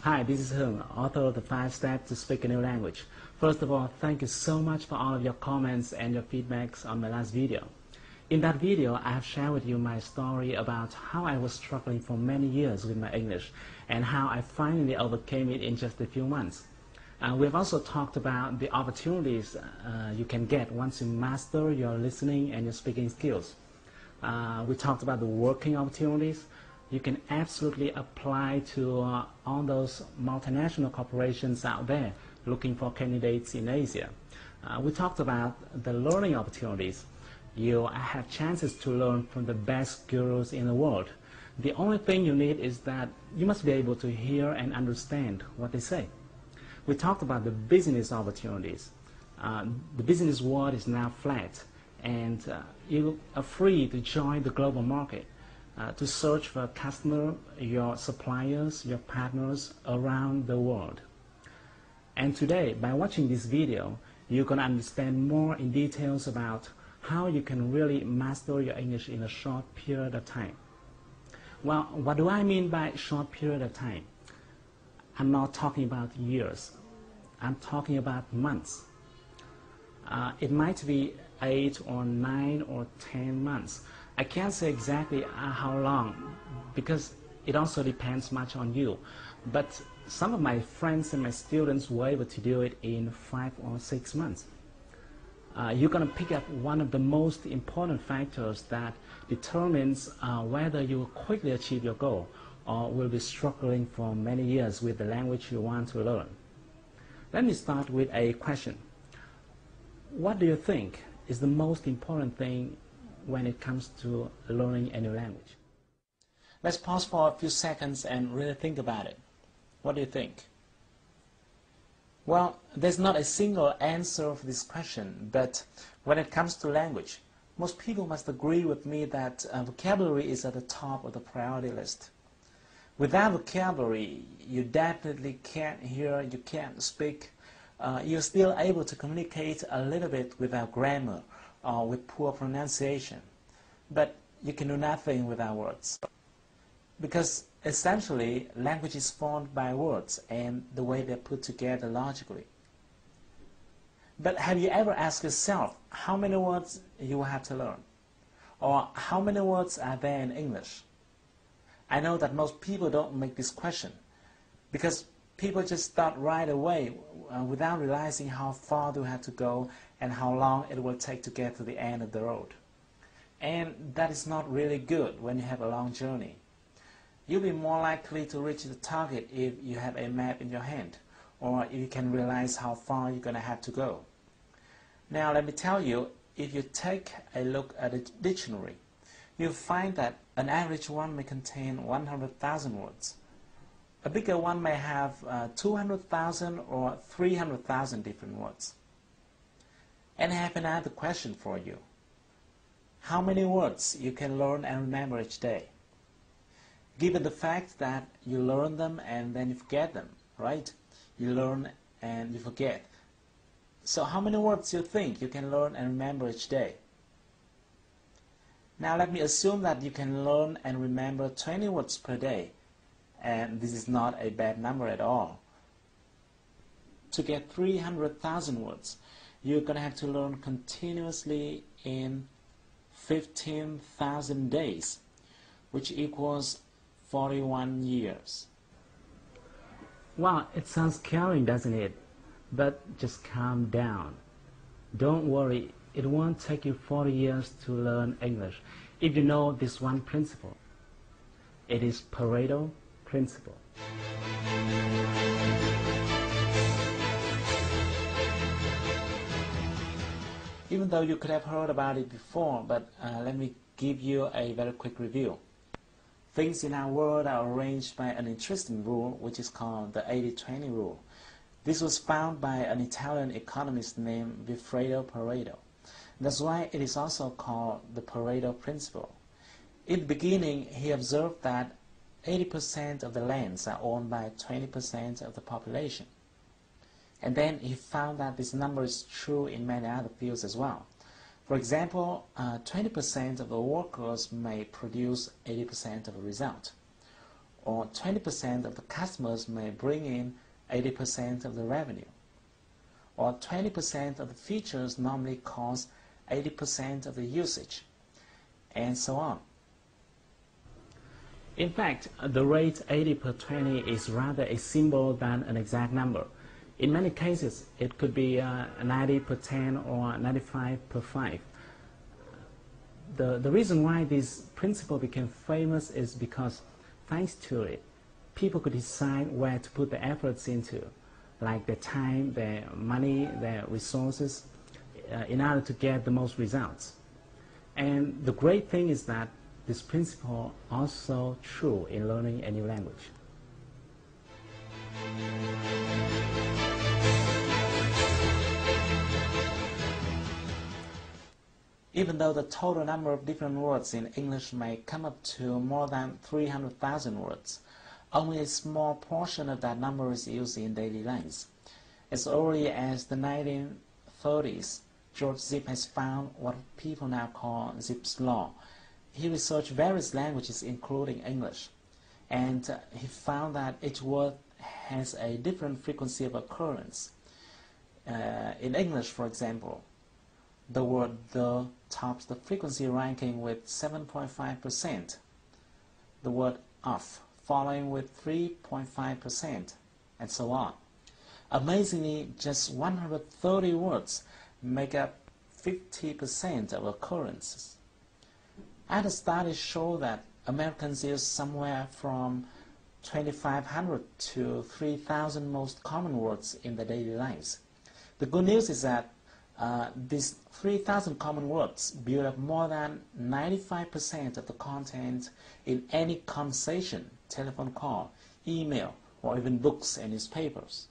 Hi, this is Hung, author of the 5 Steps to Speak a New Language. First of all, thank you so much for all of your comments and your feedbacks on my last video. In that video, I have shared with you my story about how I was struggling for many years with my English and how I finally overcame it in just a few months. We have also talked about the opportunities you can get once you master your listening and your speaking skills. We talked about the working opportunities you can absolutely apply to all those multinational corporations out there looking for candidates in Asia. We talked about the learning opportunities. You have chances to learn from the best gurus in the world. The only thing you need is that you must be able to hear and understand what they say. We talked about the business opportunities. The business world is now flat, and you are free to join the global market. To search for a customer, your suppliers, your partners around the world. And today, by watching this video, you can understand more in details about how you can really master your English in a short period of time. Well, what do I mean by short period of time? I'm not talking about years. I'm talking about months. It might be 8 or 9 or 10 months. I can't say exactly how long because it also depends much on you. But some of my friends and my students were able to do it in 5 or 6 months. You're going to pick up one of the most important factors that determines whether you will quickly achieve your goal or will be struggling for many years with the language you want to learn. Let me start with a question. What do you think is the most important thing when it comes to learning a new language? Let's pause for a few seconds and really think about it. What do you think? Well, there's not a single answer for this question, but when it comes to language, most people must agree with me that vocabulary is at the top of the priority list. Without vocabulary, you definitely can't hear, you can't speak. You're still able to communicate a little bit without grammar or with poor pronunciation, but you can do nothing without words. Because essentially, language is formed by words and the way they're put together logically. But have you ever asked yourself how many words you will have to learn? Or how many words are there in English? I know that most people don't make this question because people just start right away without realizing how far they have to go and how long it will take to get to the end of the road. And that is not really good when you have a long journey. You'll be more likely to reach the target if you have a map in your hand, or if you can realize how far you're going to have to go. Now let me tell you, if you take a look at a dictionary, you'll find that an average one may contain 100,000 words. A bigger one may have 200,000 or 300,000 different words. And I have another question for you. How many words you can learn and remember each day? Given the fact that you learn them and then you forget them, right? You learn and you forget. So how many words you think you can learn and remember each day? Now let me assume that you can learn and remember 20 words per day. And this is not a bad number at all. To get 300,000 words, you're going to have to learn continuously in 15,000 days, which equals 41 years. Wow, it sounds scary, doesn't it? But just calm down. Don't worry, it won't take you 40 years to learn English if you know this one principle. It is Pareto principle. Even though you could have heard about it before, but let me give you a very quick review. Things in our world are arranged by an interesting rule, which is called the 80-20 rule. This was found by an Italian economist named Vilfredo Pareto. That's why it is also called the Pareto principle. In the beginning, he observed that 80% of the lands are owned by 20% of the population. And then he found that this number is true in many other fields as well. For example, 20% of the workers may produce 80% of the result. or 20% of the customers may bring in 80% of the revenue, or 20% of the features normally cause 80% of the usage, and so on. In fact, the rate 80 per 20 is rather a symbol than an exact number. In many cases, it could be 90 per 10 or 95 per 5. The reason why this principle became famous is because, thanks to it, people could decide where to put their efforts into, like their time, their money, their resources, in order to get the most results. And the great thing is that this principle is also true in learning a new language. Even though the total number of different words in English may come up to more than 300,000 words, only a small portion of that number is used in daily life. As early as the 1930s, George Zip has found what people now call Zipf's law. He researched various languages, including English, and he found that each word has a different frequency of occurrence. In English, for example, the word "the" tops the frequency ranking with 7.5%, the word "of" following with 3.5%, and so on. Amazingly, just 130 words make up 50% of occurrences. Other studies show that Americans use somewhere from 2,500 to 3,000 most common words in their daily lives. The good news is that these 3,000 common words build up more than 95% of the content in any conversation, telephone call, email, or even books and newspapers.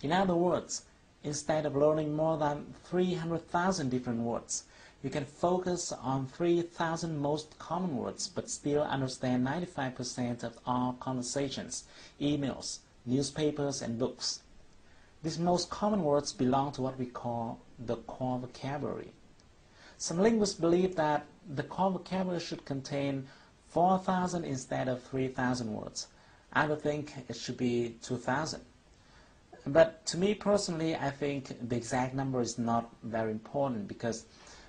In other words, instead of learning more than 300,000 different words, you can focus on 3,000 most common words but still understand 95% of all conversations, emails, newspapers, and books. These most common words belong to what we call the core vocabulary. Some linguists believe that the core vocabulary should contain 4,000 instead of 3,000 words. Others think it should be 2,000. But to me personally, I think the exact number is not very important, because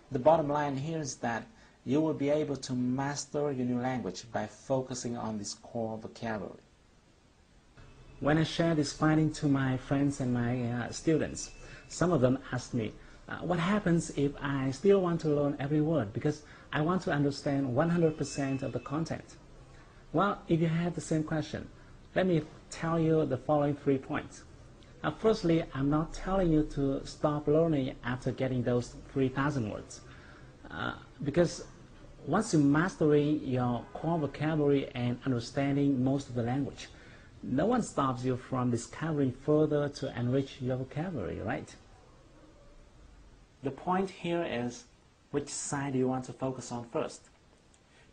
the bottom line here is that you will be able to master your new language by focusing on this core vocabulary. When I share this finding to my friends and my students, some of them ask me, what happens if I still want to learn every word because I want to understand 100% of the content? Well, if you have the same question, let me tell you the following 3 points. Firstly, I'm not telling you to stop learning after getting those 3,000 words, because once you mastering your core vocabulary and understanding most of the language, no one stops you from discovering further to enrich your vocabulary, right? The point here is, which side do you want to focus on first?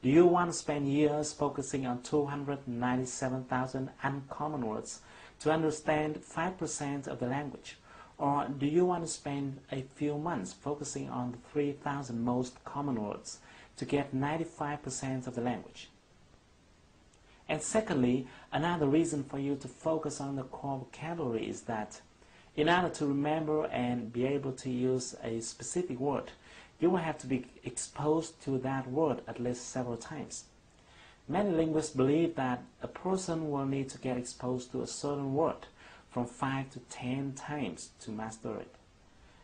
Do you want to spend years focusing on 297,000 uncommon words to understand 5% of the language? Or do you want to spend a few months focusing on the 3,000 most common words to get 95% of the language? And secondly, another reason for you to focus on the core vocabulary is that in order to remember and be able to use a specific word, you will have to be exposed to that word at least several times. Many linguists believe that a person will need to get exposed to a certain word from 5 to 10 times to master it.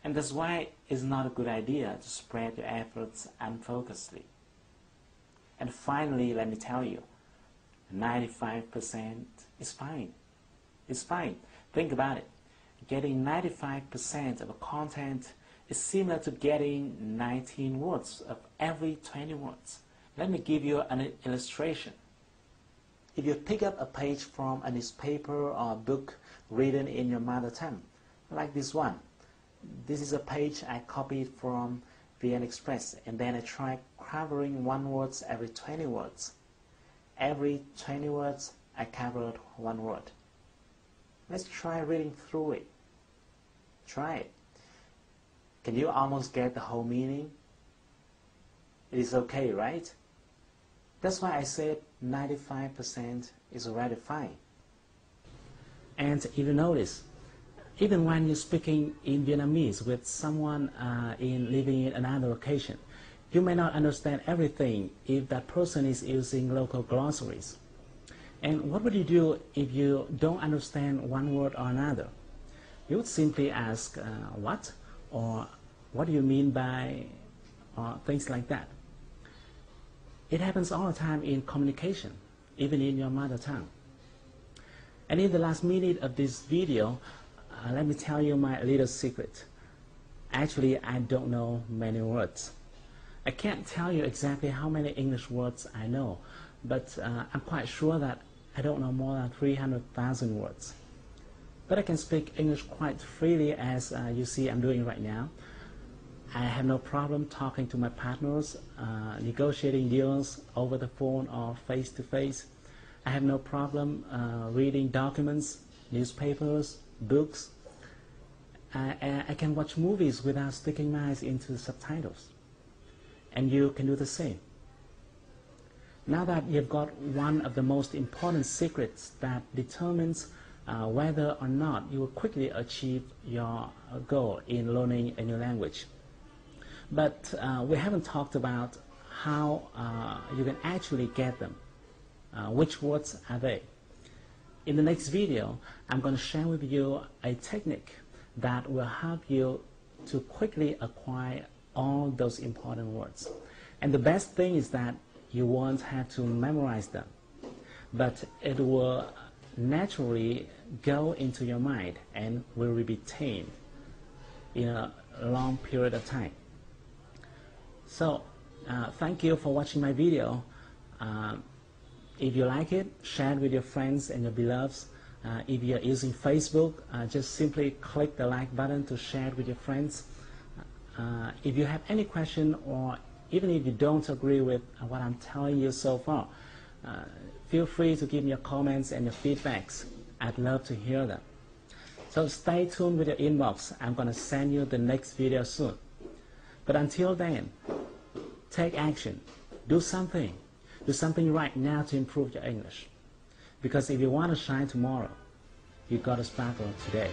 And that's why it's not a good idea to spread your efforts unfocusedly. And finally, let me tell you, 95% is fine. It's fine. Think about it. Getting 95% of a content is similar to getting 19 words of every 20 words. Let me give you an illustration. If you pick up a page from a newspaper or a book written in your mother tongue, like this one. This is a page I copied from VN Express, and then I tried covering one word every 20 words. Every 20 words, I covered one word. Let's try reading through it. Try it. Can you almost get the whole meaning? It is okay, right? That's why I said 95% is already fine. And if you notice, even when you're speaking in Vietnamese with someone living in another location, you may not understand everything if that person is using local glossaries. And what would you do if you don't understand one word or another? You would simply ask, what? Or what do you mean by, or things like that. It happens all the time in communication, even in your mother tongue. And in the last minute of this video, let me tell you my little secret. Actually, I don't know many words. I can't tell you exactly how many English words I know, but I'm quite sure that I don't know more than 300,000 words. But I can speak English quite freely, as you see I'm doing right now. I have no problem talking to my partners, negotiating deals over the phone or face-to-face. I have no problem reading documents, newspapers, books. I can watch movies without sticking my eyes into the subtitles. And you can do the same. Now that you've got one of the most important secrets that determines whether or not you will quickly achieve your goal in learning a new language. But we haven't talked about how you can actually get them. Which words are they? In the next video, I'm going to share with you a technique that will help you to quickly acquire all those important words. And the best thing is that you won't have to memorize them, but it will naturally go into your mind and will be retained in a long period of time. So, thank you for watching my video. If you like it, share it with your friends and your beloveds. If you're using Facebook, just simply click the like button to share it with your friends. If you have any question, or even if you don't agree with what I'm telling you so far, feel free to give me your comments and your feedbacks. I'd love to hear them. So stay tuned with your inbox. I'm going to send you the next video soon. But until then, take action. Do something. Do something right now to improve your English. Because if you want to shine tomorrow, you've got to sparkle today.